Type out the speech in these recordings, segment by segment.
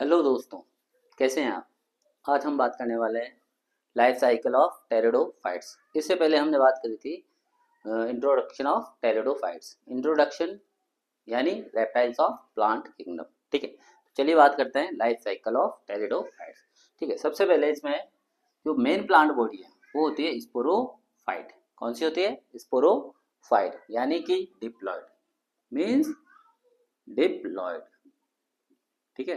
Hello दोस्तों, कैसे हैं आप। आज हम बात करने वाले हैं लाइफ साइकिल ऑफ टेरिडोफाइट्स। इससे पहले हमने बात करी थी इंट्रोडक्शन ऑफ टेरिडोफाइट्स। इंट्रोडक्शन यानी रेप्टाइल्स ऑफ प्लांट किंगडम। ठीक है, चलिए बात करते हैं लाइफ साइकिल ऑफ टेरिडोफाइट्स। ठीक है, सबसे पहले इसमें जो मेन प्लांट बॉडी है वो होती है स्पोरोफाइट। कौन सी होती है? स्पोरोफाइट यानी कि डिप्लॉयड, मीन्स डिप्लॉयड। ठीक है,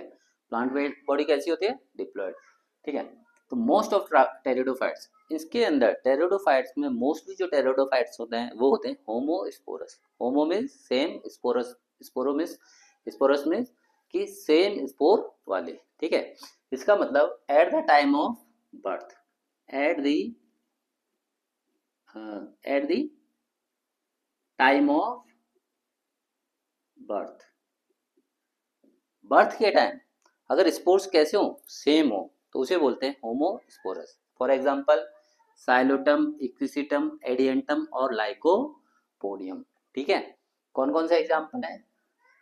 प्लांट बॉडी कैसी होती है? डिप्लॉयड। ठीक है, तो मोस्ट ऑफ टेरिडोफाइट्स, इसके अंदर टेरिडोफाइट्स में मोस्टली जो टेरिडोफाइट्स होते हैं वो होते हैं होमोस्पोरस। होमो means same, sporous sporous means कि सेम स्पोर वाले। ठीक है, इसका मतलब at the time of birth, at the at the time of birth, birth के टाइम अगर स्पोर्स कैसे हो? सेम हो, तो उसे बोलते हैं homosporous. For example Psilotum, equisetum, Adiantum और लाइकोपोडियम। ठीक है, कौन कौन सा एग्जांपल है?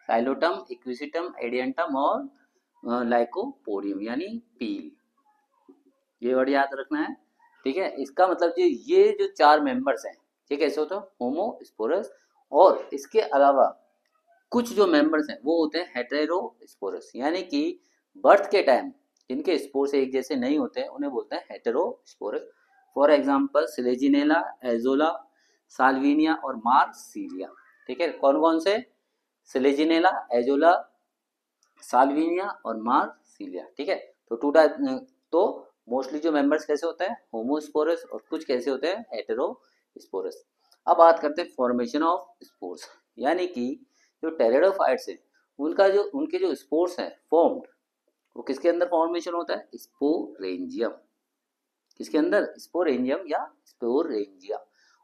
साइलोटम, इक्विसिटम, एडियंटम और लाइकोपोडियम यानी पील। ये वर्ड याद रखना है। ठीक है, इसका मतलब ये जो चार मेंबर्स हैं ये कैसे होते हैं? होमोस्पोरस। और इसके अलावा कुछ जो मेंबर्स हैं वो होते हैं हेटेरोस्पोरस, यानी कि बर्थ के टाइम जिनके स्पोर्स एक जैसे नहीं होते हैं उन्हें बोलते हैं heterosporous. For example Selaginella, azolla, Salvinia और मार्सिलिया। ठीक है, कौन कौन से? सिलेजिनेला, एजोला, साल्विनिया और मार्सिलिया। ठीक है, तो टू टाइप, तो मोस्टली जो मेंबर्स कैसे होते हैं? होमोस्पोरस, और कुछ कैसे होते हैं? हेटेरोस्पोरस। अब बात करते हैं फॉर्मेशन ऑफ स्पोर्स, यानी कि जो टेरिडोफाइट्स है उनके जो स्पोर्स हैं फॉर्म्ड, वो किसके अंदर फॉर्मेशन होता है? स्पोरेंजियम। किसके अंदर? स्पोरेंजियम या स्पोरेंजिया।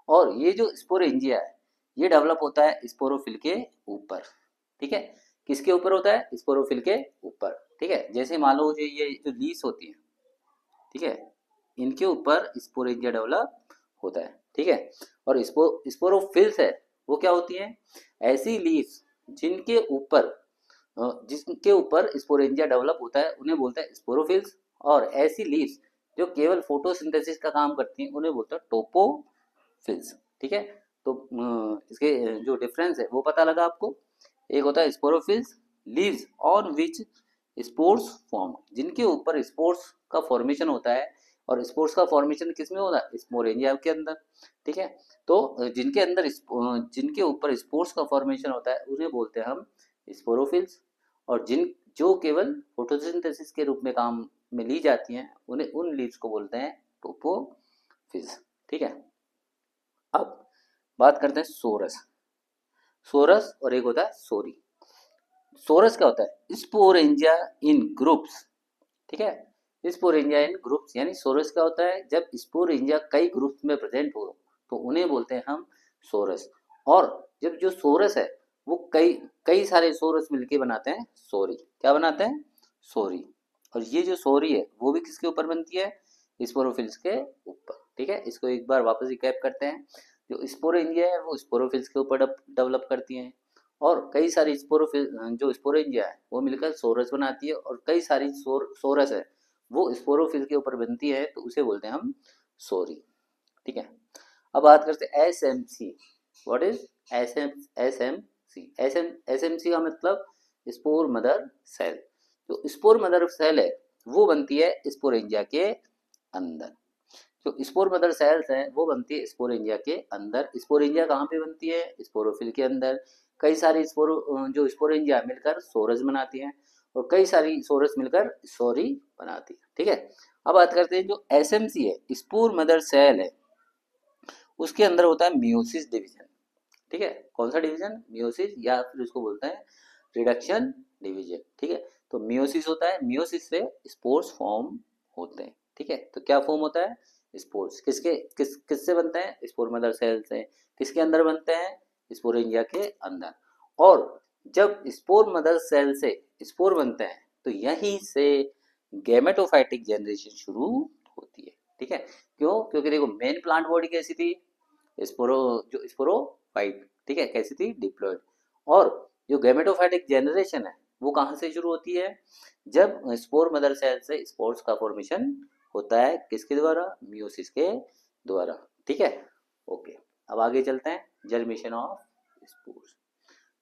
और ये जो स्पोरेंजिया है ये डेवलप होता है स्पोरोफिल के ऊपर। ठीक है, किसके ऊपर होता है? स्पोरोफिल के ऊपर। ठीक है, जैसे मान लो ये जो लीव्स होती है, ठीक है, इनके ऊपर स्पोरेंजिया डेवलप होता है। ठीक है, और स्पोरोफिल्स है वो क्या होती है? ऐसी लीव्स जिनके ऊपर स्पोरेंजिया डेवलप होता है उन्हें बोलते हैं स्पोरोफिल्स। और ऐसी लीव्स जो केवल फोटोसिंथेसिस का काम करती हैं उन्हें बोलते हैं टोपोफिल्स। ठीक है, तो इसके जो डिफरेंस है वो पता लगा आपको। एक होता है sporophylls, leaves on which spores form, जिनके ऊपर स्पोर्स का फॉर्मेशन होता है। और स्पोर्स का फॉर्मेशन किस में होता है? स्पोरेंजिया के अंदर। ठीक है, तो जिनके ऊपर स्पोर्स का फॉर्मेशन होता है उन्हें बोलते हैं हम स्पोरोफिल्स। और जो केवल फोटोसिंथेसिस के रूप में काम में ली जाती हैं उन्हें उन लीव्स को बोलते हैं टोपोफिल्स। ठीक है, अब बात करते हैं सोरस। सोरस और एक होता है सोरी। सोरस क्या होता है? स्पोरेंजिया इन ग्रुप्स। ठीक है, स्पोरेंजिया इन ग्रुप्स, यानी सोरस क्या होता है? जब स्पोरेंजिया कई ग्रुप्स में प्रेजेंट हो तो उन्हें बोलते हैं हम सोरस। और जब जो सोरस है वो कई कई सारे सोरस मिलके बनाते हैं सोरी। क्या बनाते हैं? सोरी। और ये जो सोरी है वो भी किसके ऊपर बनती है? स्पोरोफिल्स के ऊपर। ठीक है, इसको एक बार वापस रिकैप करते हैं। जो स्पोरेंजिया है वो स्पोरोफिल्स के ऊपर डेवलप करती हैं, और कई सारी जो स्पोरेंजिया है वो मिलकर सोरस बनाती है, और कई सारी सोरस है वो स्पोरोफिल के ऊपर बनती है तो उसे बोलते हैं हम सोरी। ठीक है, अब बात करते हैं S M C. What is S M C का मतलब स्पोर मदर सेल। जो स्पोर मदर सेल है वो बनती है स्पोरेंजिया के अंदर। जो स्पोर मदर सेल्स हैं वो बनती है स्पोरेंजिया के अंदर। स्पोरेंजिया कहाँ पे बनती है? स्पोरोफिल के अंदर। कई सारी जो स्पोरेंजिया मिलकर सोरस बनाती हैं, और कई सारी सोरस मिलकर सोरी बनाती है। ठीक है, अब बात करते हैं जो एसएमसी है, स्पोर मदर सेल है, उसके अंदर होता है मियोसिस डिवीजन। ठीक है, कौन सा डिवीजन? मियोसिस, या फिर उसको बोलते हैं रिडक्शन डिवीजन। ठीक है, तो मियोसिस होता है, मियोसिस से स्पोर्स फॉर्म होते हैं। ठीक है, तो क्या फॉर्म होता है? स्पोर्स। किससे बनते हैं? स्पोर मदर सेल से। किसके अंदर बनते हैं? स्पोरेंजिया के अंदर। और जब स्पोर मदर सेल से स्पोर बनते हैं तो यहीं से गैमेटोफाइटिक जनरेशन शुरू होती है। ठीक है, क्यों? क्योंकि देखो मेन प्लांट बॉडी कैसी थी? स्पोरोफाइट। ठीक है, कैसी थी? डिप्लॉयड। और जो गैमेटोफाइटिक जनरेशन है वो कहाँ से शुरू होती है? जब स्पोर मदर सेल से स्पोर्स का फॉर्मेशन होता है, किसके द्वारा? मियोसिस के द्वारा। ठीक है, ओके। अब आगे चलते हैं, germination of spores.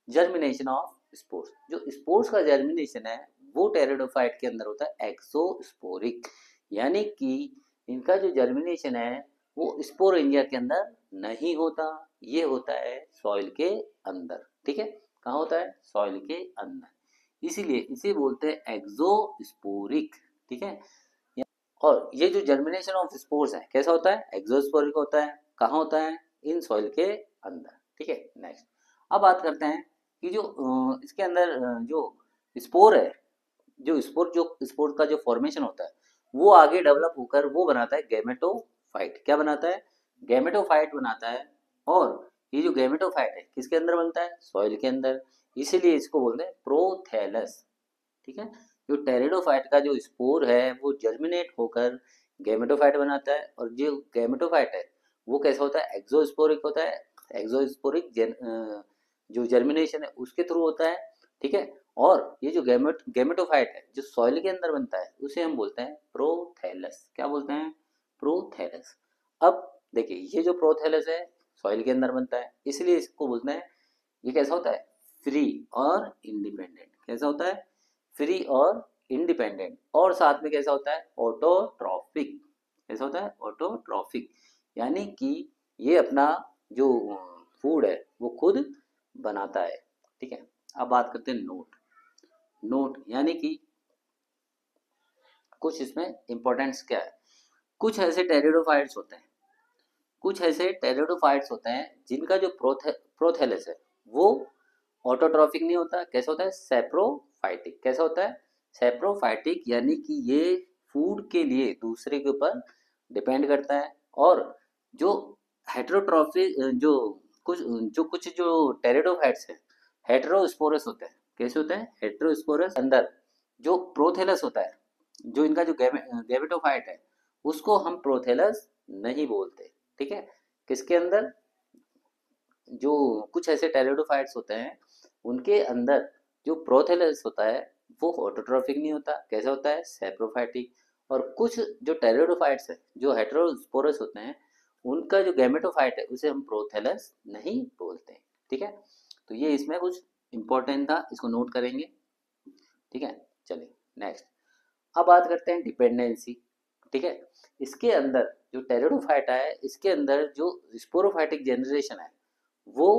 Germination of spores, जो स्पोर्स का जर्मिनेशन है वो टेरिडोफाइट के अंदर होता है एक्सोस्पोरिक, यानी कि इनका जो जर्मिनेशन है वो स्पोरेंजिया के अंदर नहीं होता, ये होता है सॉइल के अंदर। ठीक है, कहाँ होता है? सॉइल के अंदर, इसीलिए इसे बोलते हैं एक्सोस्पोरिक। ठीक है, और ये जो जर्मिनेशन ऑफ स्पोर्स है कैसा होता है? एक्सोस्पोरिक होता है। कहाँ होता है? इन सॉइल के अंदर। ठीक है, नेक्स्ट। अब बात करते हैं कि जो इसके अंदर जो स्पोर है, जो स्पोर का जो फॉर्मेशन होता है वो आगे डेवलप होकर वो बनाता है गैमेटोफाइट। क्या बनाता है? गैमेटोफाइट बनाता है। और ये जो गैमेटोफाइट है किसके अंदर बनता है? सॉइल के अंदर, इसीलिए इसको बोलते हैं प्रोथैलस। ठीक है, जो टेरिडोफाइट का जो स्पोर है वो जर्मिनेट होकर गैमेटोफाइट बनाता है, और जो गैमेटोफाइट है वो कैसा होता है? एक्सोस्पोरिक होता है। एक्सोस्पोरिक जो जर्मिनेशन है उसके थ्रू होता है। ठीक है, और ये जो गैमेटोफाइट है जो सॉइल के अंदर बनता है उसे हम बोलते हैं प्रोथैलस। क्या बोलते हैं? प्रोथैलस। अब देखिए, ये जो प्रोथैलस है सॉइल के अंदर बनता है, इसलिए इसको बोलते हैं, ये कैसा होता है? फ्री और इंडिपेंडेंट। कैसा होता है? फ्री और इंडिपेंडेंट, और साथ में कैसा होता है? ऑटोट्रॉफिक। कैसा होता है? ऑटोट्रॉफिक, यानी कि ये अपना जो फूड है वो खुद बनाता है। ठीक है, अब बात करते हैं नोट। नोट यानी कि कुछ इसमें इंपॉर्टेंस क्या है? कुछ ऐसे टेरिडोफाइट्स होते हैं, कुछ ऐसे टेरिडोफाइट्स होते हैं जिनका जो प्रोथैलस है वो ऑटोट्रॉफिक नहीं होता। कैसा होता है? सेप्रोफाइटिक। कैसा होता है? सेप्रोफाइटिक, यानी कि ये फूड के लिए दूसरे के ऊपर डिपेंड करता है। और जो हेटेरोट्रॉफिक जो टेरिडोफाइट्स है हेटेरोस्पोरस होते हैं। कैसे होते हैं? हेटेरोस्पोरस। अंदर जो प्रोथेलस होता है, जो इनका जो गैमेटोफाइट है उसको हम प्रोथेलस नहीं बोलते। ठीक है, किसके अंदर? जो कुछ ऐसे टेरिडोफाइट्स होते हैं उनके अंदर जो प्रोथेलस होता है वो ऑटोट्रॉफिक नहीं होता। कैसा होता है? सेप्रोफाइटिक। और कुछ जो टेरिडोफाइट्स है जो हेटेरोस्पोरस होते हैं उनका जो गैमेटोफाइट है उसे हम प्रोथेलस नहीं बोलते। ठीक है, तो ये इसमें कुछ इंपॉर्टेंट था, इसको नोट करेंगे। ठीक है, चलिए नेक्स्ट। अब बात करते हैं डिपेंडेंसी। ठीक है, इसके अंदर जो टेरिडोफाइटा है इसके अंदर जो स्पोरोफाइटिक जनरेशन है वो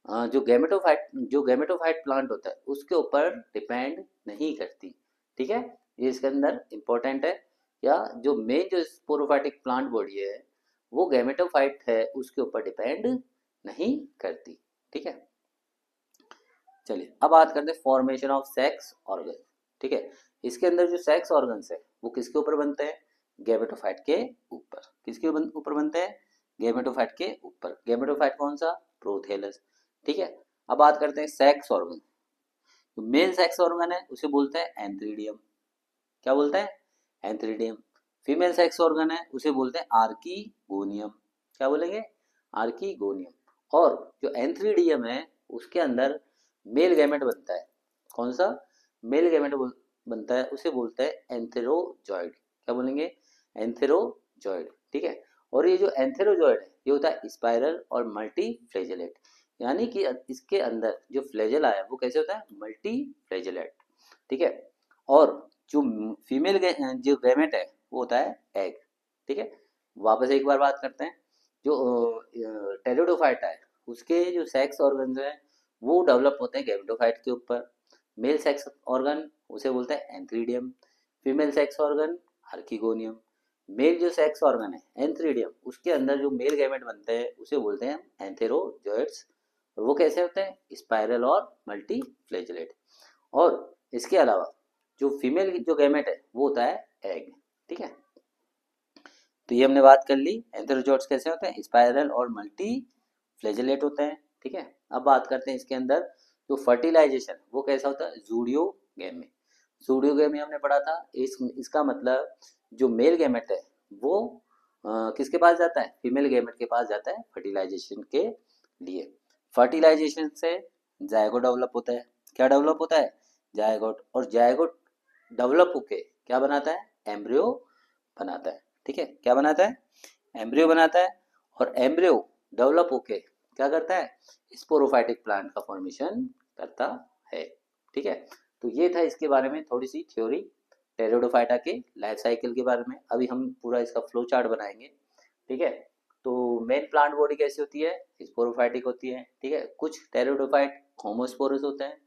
जो गैमेटोफाइट प्लांट होता है उसके ऊपर डिपेंड नहीं करती। ठीक है, ये इसके अंदर इंपॉर्टेंट है। या जो मेन जो स्पोरोफाइटिक प्लांट बॉडी है वो गैमेटोफाइट है उसके ऊपर डिपेंड नहीं करती। ठीक है, चलिए अब बात करते हैं फॉर्मेशन ऑफ सेक्स ऑर्गन। ठीक है, इसके अंदर जो सेक्स ऑर्गन्स है वो किसके ऊपर बनते हैं? गैमेटोफाइट के ऊपर। किसके ऊपर बनते हैं? गैमेटोफाइट के ऊपर। गैमेटोफाइट कौन सा? प्रोथेलस। ठीक है, अब बात करते हैं सेक्स ऑर्गन। तो मेल सेक्स ऑर्गन है उसे बोलते हैं एंथ्रीडियम। क्या बोलते हैं? एंथ्रीडियम। फीमेल सेक्स ऑर्गन है उसे बोलते हैं आर्कीगोनियम। क्या बोलेंगे? आर्कीगोनियम। और जो एंथ्रीडियम है उसके अंदर मेल गैमेट बनता है। कौन सा? मेल गैमेट बनता है उसे बोलते हैं एंथेरोजॉइड। क्या बोलेंगे? एंथेरोजॉइड। ठीक है, और ये जो एंथेरोजॉइड है ये होता है स्पाइरल और मल्टी फ्लैजेलेट, यानी कि इसके अंदर जो फ्लैजेला है वो कैसे होता है? Multi flagellate. ठीक है, और जो फीमेल जो गैमेट है वो होता है एग। ठीक है, वापस एक बार बात करते हैं। जो टेरिडोफाइटा है उसके जो सेक्स ऑर्गन्स हैं वो डेवलप होते हैं गैमेटोफाइट के ऊपर। मेल सेक्स ऑर्गन उसे बोलते हैं antheridium, female sex organ archegonium. Male जो सेक्स ऑर्गन है एंथ्रीडियम उसके अंदर जो मेल गैमेट बनते हैं उसे बोलते हैं एंथेरोजॉइड्स। और वो कैसे होते हैं? स्पाइरल और मल्टी फ्लैजेलेट। और इसके अलावा जो फीमेल जो गैमेट है वो होता है एग। ठीक है, तो ये हमने बात कर ली एंथेरोजॉइड्स कैसे होते हैं, स्पाइरल और मल्टी फ्लैजेलेट होते हैं। ठीक है, अब बात करते हैं इसके अंदर जो फर्टिलाइजेशन वो कैसा होता है? जूडियोगेमी। जूडियोगेमी हमने पढ़ा था। इसका मतलब जो मेल गैमेट है वो किसके पास जाता है? फीमेल गैमेट के पास जाता है फर्टिलाइजेशन के लिए। फर्टिलाइजेशन से जायगो डेवलप होता है। क्या डेवलप होता है? जायगोट, और जायगोट डेवलप होके क्या बनाता है, एम्ब्रियो बनाता है। ठीक है, क्या बनाता है, एम्ब्रियो बनाता है, और एम्ब्रियो डेवलप होके क्या करता है, स्पोरोफाइटिक प्लांट का फॉर्मेशन करता है। ठीक है, तो ये था इसके बारे में थोड़ी सी थ्योरी टेरिडोफाइटा के लाइफ साइकिल के बारे में। अभी हम पूरा इसका फ्लो चार्ट बनाएंगे। ठीक है, तो मेन प्लांट बॉडी कैसी होती है, स्पोरोफाइटिक होती है। ठीक है, कुछ टेरिडोफाइट होमोस्पोरस होते हैं,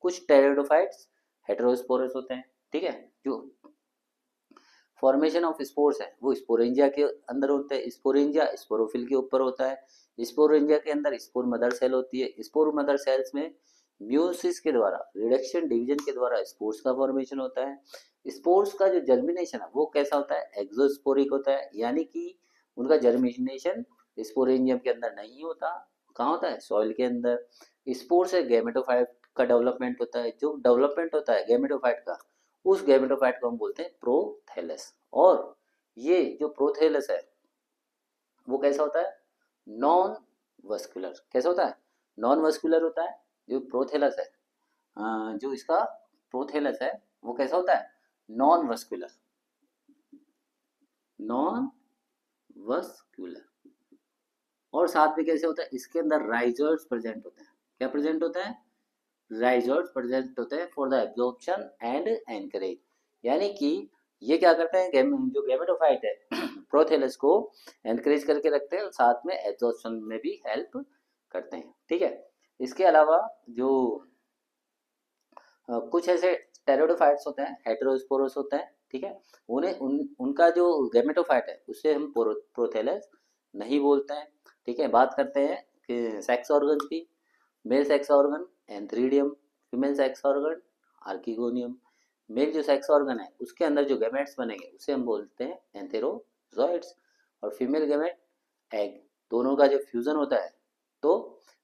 कुछ टेरिडोफाइट्स हेटेरोस्पोरस होते हैं। ठीक है, जो फॉर्मेशन ऑफ स्पोर्स है वो स्पोरेंजिया के अंदर होता है। स्पोरेंजिया स्पोरोफिल के ऊपर होता है। स्पोरेंजिया के अंदर स्पोर मदर सेल होती है। स्पोर मदर सेल्स में म्यूसिस के द्वारा, रिडक्शन डिवीजन के द्वारा स्पोर्स का फॉर्मेशन होता है। स्पोर्स का जो जर्मिनेशन है वो कैसा होता है, एक्सोस्पोरिक होता है, यानी कि उनका जर्मिनेशन स्पोरेंजियम के अंदर नहीं होता। कहाँ होता है, सॉइल के अंदर। स्पोर्स है गैमेटोफाइट का डेवलपमेंट होता है। जो डेवलपमेंट होता है गैमेटोफाइट का, उस गैमेटोफाइट को हम बोलते हैं प्रोथैलस। और ये जो प्रोथैलस है वो कैसा होता है, नॉन वस्कुलर। कैसा होता है, नॉन वस्कुलर होता है। जो प्रोथैलस है, जो इसका प्रोथैलस है वो कैसा होता है, नॉन वस्कुलर, नॉन वस्कुलर। और साथ में कैसे होता है, इसके अंदर राइजर्स प्रेजेंट होते हैं। क्या प्रेजेंट होता है, राइजर्स प्रेजेंट होते हैं for the absorption and encourage. यानी कि ये क्या करते हैं, जो गैमेटोफाइट है प्रोथेलस को एनकरेज करके रखते हैं और साथ में एब्जॉर्प्शन में भी हेल्प करते हैं। ठीक है, इसके अलावा जो कुछ ऐसे टेरिडोफाइट्स होते हैं, हेटेरोस्पोरस होते हैं। ठीक है, उनका जो गैमेटोफाइट है उससे हम प्रोथेलस नहीं बोलते हैं। ठीक है, बात करते हैं कि सेक्स ऑर्गन्स की। Male sex organ antheridium, female sex organ archegonium. Male जो सेक्स ऑर्गन है उसके अंदर जो गैमेट्स बनेंगे उसे हम बोलते हैं एंथेरोजॉइड्स, और फीमेल गैमेट एग। दोनों का जो फ्यूजन होता है तो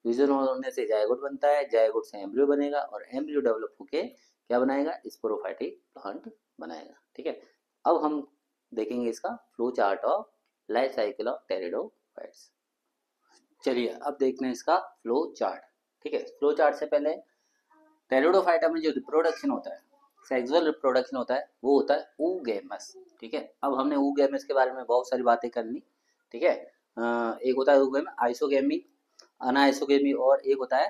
फ्यूजन होने से जायगोट बनता है, जायगोट से एम्ब्रियो बनेगा, और एम्ब्रियो डेवलप होके क्या बनाएगा, स्पोरोफाइटिक प्लांट बनाएगा। ठीक है, अब हम देखेंगे इसका flow chart of life cycle of pteridophytes. चलिए अब देखते हैं इसका फ्लो चार्ट। ठीक है, फ्लो चार्ट से पहले टेरिडोफाइटा में जो रिप्रोडक्शन होता है, सेक्सुअल रिप्रोडक्शन होता है, वो होता है oogamous। ठीक है, अब हमने oogamous के बारे में बहुत सारी बातें कर ली। ठीक है, एक होता है oogamous, आइसोगेमी, अनाइसोगेमी, और एक होता है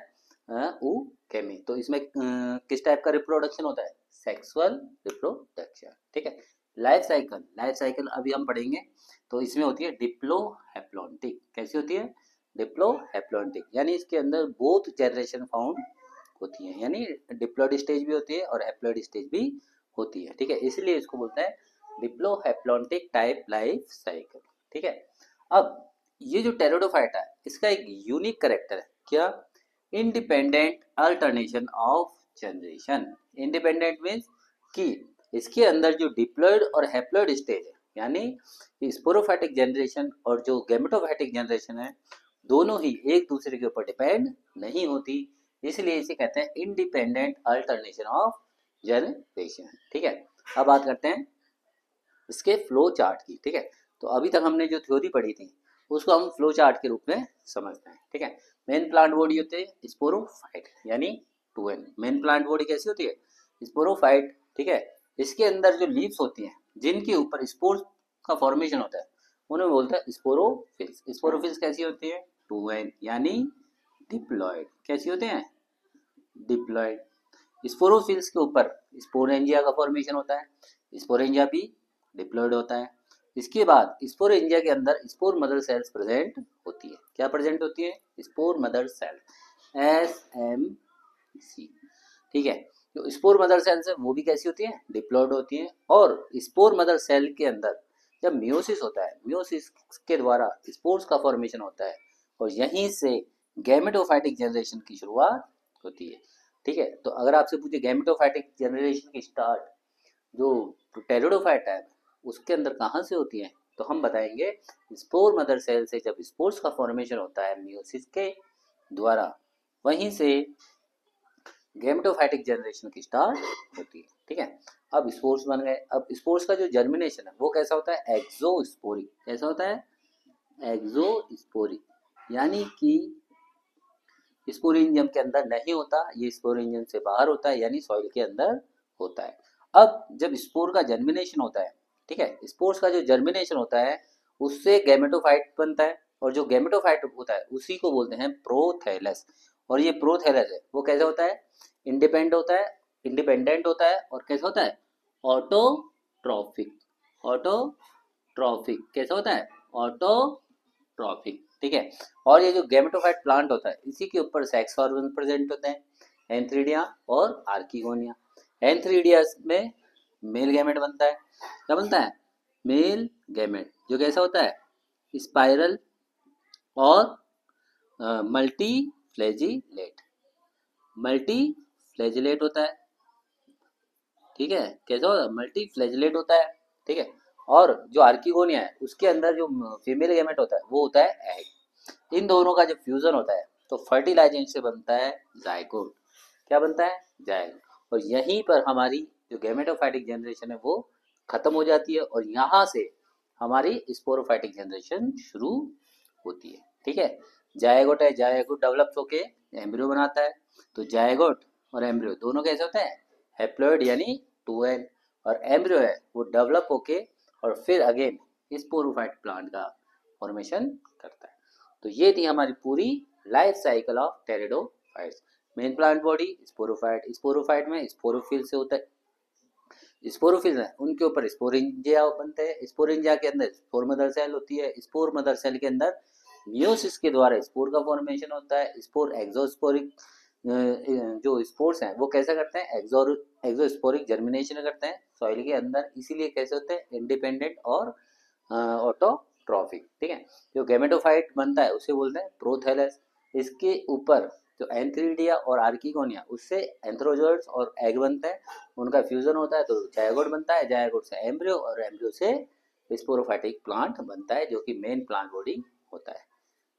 oogamous। तो इसमें किस टाइप का रिप्रोडक्शन होता है, सेक्सुअल रिप्रोडक्शन। ठीक है, लाइफ साइकिल अभी हम पढ़ेंगे। तो इसमें होती है डिप्लोहैप्लॉन्टिक। कैसी होती है, डिप्लोहैप्लॉन्टिक, यानी इसके अंदर बोथ जनरेशन फाउंड होती है, यानी डिप्लॉइड स्टेज भी होती है और हैप्लॉइड स्टेज भी होती है। ठीक है, इसलिए इसको बोलते हैं डिप्लोहैप्लॉन्टिक टाइप लाइफ साइकिल। ठीक है, अब ये जो टेरिडोफाइटा है इसका एक यूनिक कैरेक्टर है, क्या, independent alternation of generation. Independent means कि इसके अंदर जो डिप्लॉइड और हैप्लॉइड स्टेज है, यानी स्पोरोफाइटिक जनरेशन और जो गैमेटोफाइटिक जनरेशन है, दोनों ही एक दूसरे के ऊपर डिपेंड नहीं होती, इसलिए इसे कहते हैं इंडिपेंडेंट अल्टरनेशन ऑफ जनरेशन। ठीक है, अब बात करते हैं इसके फ्लो चार्ट की। ठीक है, तो अभी तक हमने जो थ्योरी पढ़ी थी उसको हम फ्लो चार्ट के रूप में समझते हैं। ठीक है, मेन प्लांट बॉडी होते हैं स्पोरोफाइट, यानी 2n। मेन प्लांट बॉडी कैसी होती है, स्पोरोफाइट। ठीक है, इसके अंदर जो लीव्स होती हैं जिनके ऊपर स्पोर का फॉर्मेशन होता है उन्हें बोलते हैं स्पोरोफिल्स। स्पोरोफिल्स कैसी होती है, 2n, यानी डिप्लॉइड। कैसी होते हैं, डिप्लॉइड। स्पोरोफिल्स के ऊपर स्पोरेंजिया का फॉर्मेशन होता है, स्पोरेंजिया भी डिप्लॉइड होता है। इसके बाद स्पोरेंजिया के अंदर स्पोर मदर सेल्स प्रेजेंट होती है। क्या प्रेजेंट होती है, स्पोर मदर सेल, SMC। ठीक है, जो स्पोर मदर सेल्स है वो भी कैसी होती है, डिप्लॉइड होती है। और स्पोर मदर सेल के अंदर जब मियोसिस होता है, मियोसिस के द्वारा स्पोर्स का फॉर्मेशन होता है और यहीं से गैमेटोफाइटिक जनरेशन की शुरुआत होती है। ठीक है, तो अगर आपसे पूछे गैमेटोफाइटिक जनरेशन की स्टार्ट जो टेरिडोफाइट है उसके अंदर कहाँ से होती है, तो हम बताएंगे स्पोर मदर सेल से जब स्पोर्स का फॉर्मेशन होता है मियोसिस के द्वारा, वहीं से गैमेटोफाइटिक जनरेशन की स्टार्ट होती है। ठीक है, अब स्पोर्स बन गए। अब स्पोर्स का जो जर्मिनेशन है वो कैसा होता है, एक्सोस्पोरिक। कैसा होता है, एक्सोस्पोरिक, यानी कि स्पोरेंजियम के अंदर नहीं होता, ये स्पोरेंजियम से बाहर होता है, यानी सॉइल के अंदर होता है। अब जब स्पोर का जर्मिनेशन होता है, ठीक है, स्पोर्स का जो जर्मिनेशन होता है उससे गैमेटोफाइट बनता है, और जो गैमेटोफाइट होता है उसी को बोलते हैं प्रोथैलस। और ये प्रोथैलस है वो कैसे होता है, इंडिपेंडेंट होता है और कैसे होता है, ऑटोट्रॉफिक। ऑटोट्रॉफिक कैसे होता है, ऑटोट्रॉफिक, ठीक है। और ये जो गैमेटोफाइट प्लांट होता है इसी के ऊपर सेक्स ऑर्गन प्रेजेंट होते हैं, एंथ्रीडिया और आर्किगोनिया। एंथ्रीडिया में मेल गैमेट बनता है, क्या बनता है, मेल गैमेट, जो कैसा होता है, स्पाइरल और मल्टी फ्लैजिलेट, मल्टी फ्लैजिलेट होता है, ठीक है, कैसा होता है, मल्टी फ्लैजिलेट होता है, ठीक है। और जो आर्किगोनिया है उसके अंदर जो फीमेल गैमेट होता है वो होता है एग। इन दोनों का जब फ्यूजन होता है तो फर्टिलाइजेशन से बनता है जायगोट। क्या बनता है, जायगोट। और यहीं पर हमारी जो गैमेटोफाइटिक जनरेशन है वो खत्म हो जाती है, और यहाँ से हमारी स्पोरोफाइटिक जनरेशन शुरू होती है, ठीक है। जायगोट है, जायगोट डेवलप होके एम्ब्रियो बनाता है। तो जायगोट और एम्ब्रियो दोनों कैसे होते हैं, हैप्लॉइड यानी 2n। और एम्ब्रियो है वो डेवलप होके और फिर अगेन स्पोरोफाइट प्लांट का फॉर्मेशन करता है। तो ये थी हमारी पूरी life cycle of pteridophytes. Main plant body sporophyte, sporophyte में स्पोरोफिल से होता है, स्पोरोफिल है उनके ऊपर स्पोरेंजिया बनते हैं, स्पोरेंजिया के अंदर स्पोर मदर सेल होती है, स्पोर मदर सेल के अंदर मियोसिस के द्वारा स्पोर का फॉर्मेशन होता है। स्पोर एक्सोस्पोरिक जो स्पोर्स हैं वो कैसा करते हैं, एक्सोस्पोरिक जर्मिनेशन करते हैं सॉइल के अंदर, इसीलिए कैसे होते हैं, इंडिपेंडेंट और ऑटोट्रॉफिक, ठीक है। जो गैमेटोफाइट बनता है उसे बोलते हैं प्रोथैलस। इसके ऊपर जो एंथ्रीडिया और आर्किगोनिया उससे एंथ्रोजोइड्स और एग बनता है, उनका फ्यूजन होता है तो जायगोट बनता है, जायगोट से एम्ब्रियो और एम्ब्रियो से स्पोरोफाइटिक प्लांट बनता है जो कि मेन प्लांट बॉडी होता है,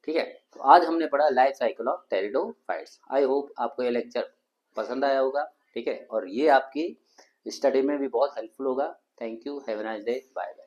ठीक है। तो आज हमने पढ़ा life cycle of pteridophytes. I hope आपको ये लेक्चर पसंद आया होगा, ठीक है, और ये आपकी स्टडी में भी बहुत हेल्पफुल होगा। Thank you, have a nice day, bye bye.